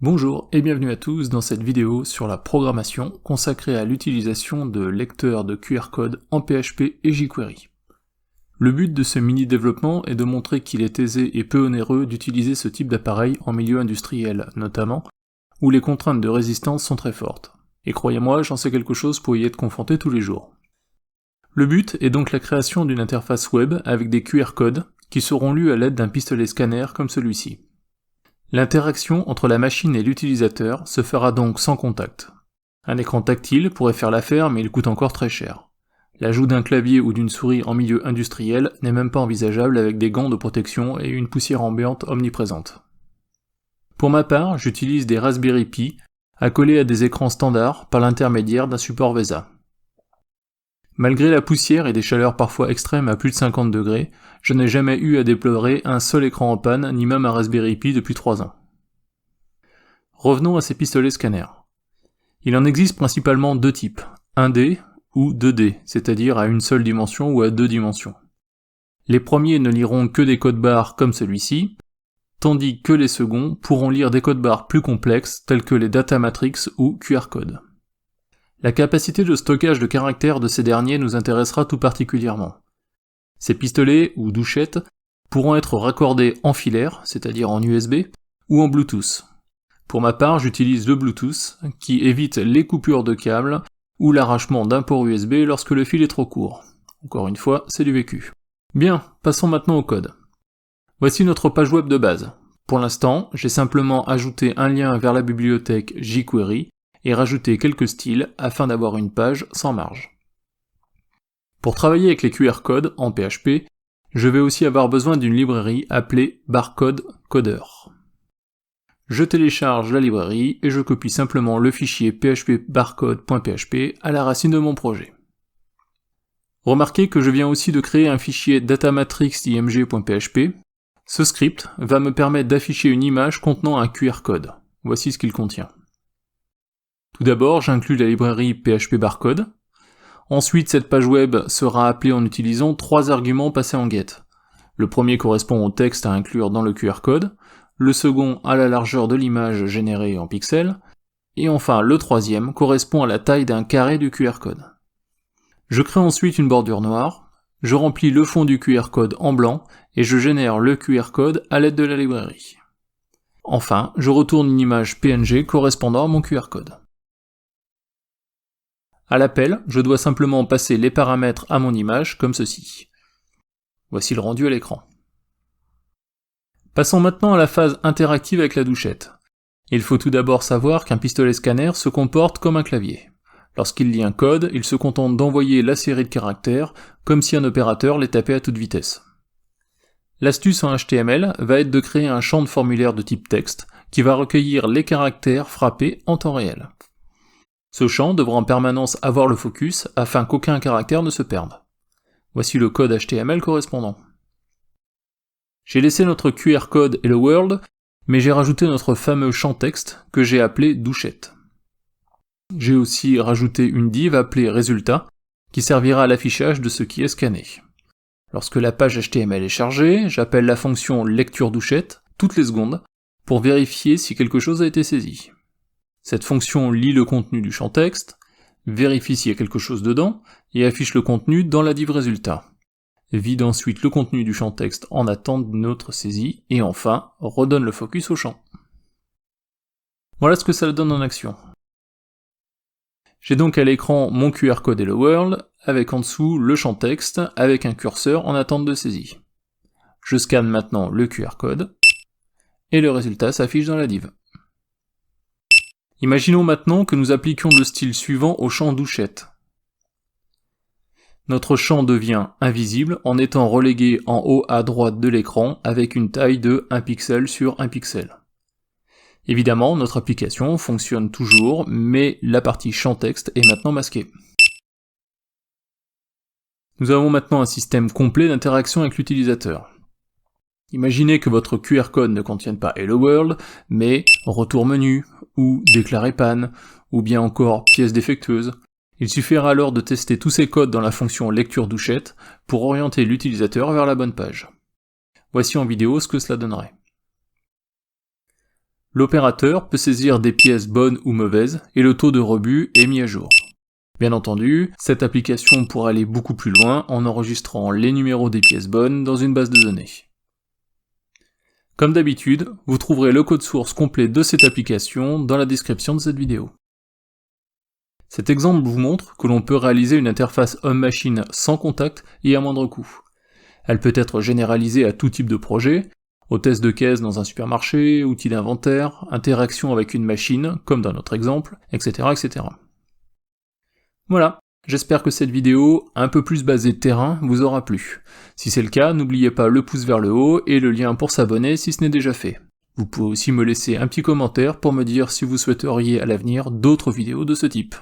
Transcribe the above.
Bonjour et bienvenue à tous dans cette vidéo sur la programmation consacrée à l'utilisation de lecteurs de QR code en PHP et jQuery. Le but de ce mini-développement est de montrer qu'il est aisé et peu onéreux d'utiliser ce type d'appareil en milieu industriel notamment, où les contraintes de résistance sont très fortes. Et croyez-moi, j'en sais quelque chose pour y être confronté tous les jours. Le but est donc la création d'une interface web avec des QR codes qui seront lus à l'aide d'un pistolet scanner comme celui-ci. L'interaction entre la machine et l'utilisateur se fera donc sans contact. Un écran tactile pourrait faire l'affaire, mais il coûte encore très cher. L'ajout d'un clavier ou d'une souris en milieu industriel n'est même pas envisageable avec des gants de protection et une poussière ambiante omniprésente. Pour ma part, j'utilise des Raspberry Pi accolés à des écrans standards par l'intermédiaire d'un support VESA. Malgré la poussière et des chaleurs parfois extrêmes à plus de 50 degrés, je n'ai jamais eu à déplorer un seul écran en panne, ni même un Raspberry Pi depuis 3 ans. Revenons à ces pistolets scanners. Il en existe principalement deux types, 1D ou 2D, c'est-à-dire à une seule dimension ou à 2 dimensions. Les premiers ne liront que des codes barres comme celui-ci, tandis que les seconds pourront lire des codes barres plus complexes tels que les data matrix ou QR codes. La capacité de stockage de caractères de ces derniers nous intéressera tout particulièrement. Ces pistolets, ou douchettes, pourront être raccordés en filaire, c'est-à-dire en USB, ou en Bluetooth. Pour ma part, j'utilise le Bluetooth, qui évite les coupures de câbles, ou l'arrachement d'un port USB lorsque le fil est trop court. Encore une fois, c'est du vécu. Bien, passons maintenant au code. Voici notre page web de base. Pour l'instant, j'ai simplement ajouté un lien vers la bibliothèque jQuery, et rajouter quelques styles afin d'avoir une page sans marge. Pour travailler avec les QR codes en PHP, je vais aussi avoir besoin d'une librairie appelée Barcode Coder. Je télécharge la librairie et je copie simplement le fichier phpbarcode.php à la racine de mon projet. Remarquez que je viens aussi de créer un fichier datamatrix.img.php. Ce script va me permettre d'afficher une image contenant un QR code. Voici ce qu'il contient. Tout d'abord, j'inclus la librairie PHP Barcode. Ensuite, cette page web sera appelée en utilisant 3 arguments passés en get. Le premier correspond au texte à inclure dans le QR code, le second à la largeur de l'image générée en pixels, et enfin le troisième correspond à la taille d'un carré du QR code. Je crée ensuite une bordure noire, je remplis le fond du QR code en blanc, et je génère le QR code à l'aide de la librairie. Enfin, je retourne une image PNG correspondant à mon QR code. À l'appel, je dois simplement passer les paramètres à mon image comme ceci. Voici le rendu à l'écran. Passons maintenant à la phase interactive avec la douchette. Il faut tout d'abord savoir qu'un pistolet scanner se comporte comme un clavier. Lorsqu'il lit un code, il se contente d'envoyer la série de caractères comme si un opérateur les tapait à toute vitesse. L'astuce en HTML va être de créer un champ de formulaire de type texte qui va recueillir les caractères frappés en temps réel. Ce champ devra en permanence avoir le focus afin qu'aucun caractère ne se perde. Voici le code HTML correspondant. J'ai laissé notre QR code Hello World, mais j'ai rajouté notre fameux champ texte que j'ai appelé douchette. J'ai aussi rajouté une div appelée résultat qui servira à l'affichage de ce qui est scanné. Lorsque la page HTML est chargée, j'appelle la fonction lecture douchette toutes les secondes pour vérifier si quelque chose a été saisi. Cette fonction lit le contenu du champ texte, vérifie s'il y a quelque chose dedans, et affiche le contenu dans la div résultat. Vide ensuite le contenu du champ texte en attente d'une autre saisie, et enfin, redonne le focus au champ. Voilà ce que ça donne en action. J'ai donc à l'écran mon QR code Hello World, avec en dessous le champ texte, avec un curseur en attente de saisie. Je scanne maintenant le QR code, et le résultat s'affiche dans la div. Imaginons maintenant que nous appliquions le style suivant au champ douchette. Notre champ devient invisible en étant relégué en haut à droite de l'écran avec une taille de 1 pixel sur 1 pixel. Évidemment, notre application fonctionne toujours, mais la partie champ texte est maintenant masquée. Nous avons maintenant un système complet d'interaction avec l'utilisateur. Imaginez que votre QR code ne contienne pas Hello World, mais retour menu, ou déclarer panne, ou bien encore pièces défectueuses. Il suffira alors de tester tous ces codes dans la fonction lecture douchette pour orienter l'utilisateur vers la bonne page. Voici en vidéo ce que cela donnerait. L'opérateur peut saisir des pièces bonnes ou mauvaises et le taux de rebut est mis à jour. Bien entendu, cette application pourra aller beaucoup plus loin en enregistrant les numéros des pièces bonnes dans une base de données. Comme d'habitude, vous trouverez le code source complet de cette application dans la description de cette vidéo. Cet exemple vous montre que l'on peut réaliser une interface homme-machine sans contact et à moindre coût. Elle peut être généralisée à tout type de projet, hôtesse de caisse dans un supermarché, outils d'inventaire, interaction avec une machine, comme dans notre exemple, etc., etc. Voilà, j'espère que cette vidéo, un peu plus basée terrain, vous aura plu. Si c'est le cas, n'oubliez pas le pouce vers le haut et le lien pour s'abonner si ce n'est déjà fait. Vous pouvez aussi me laisser un petit commentaire pour me dire si vous souhaiteriez à l'avenir d'autres vidéos de ce type.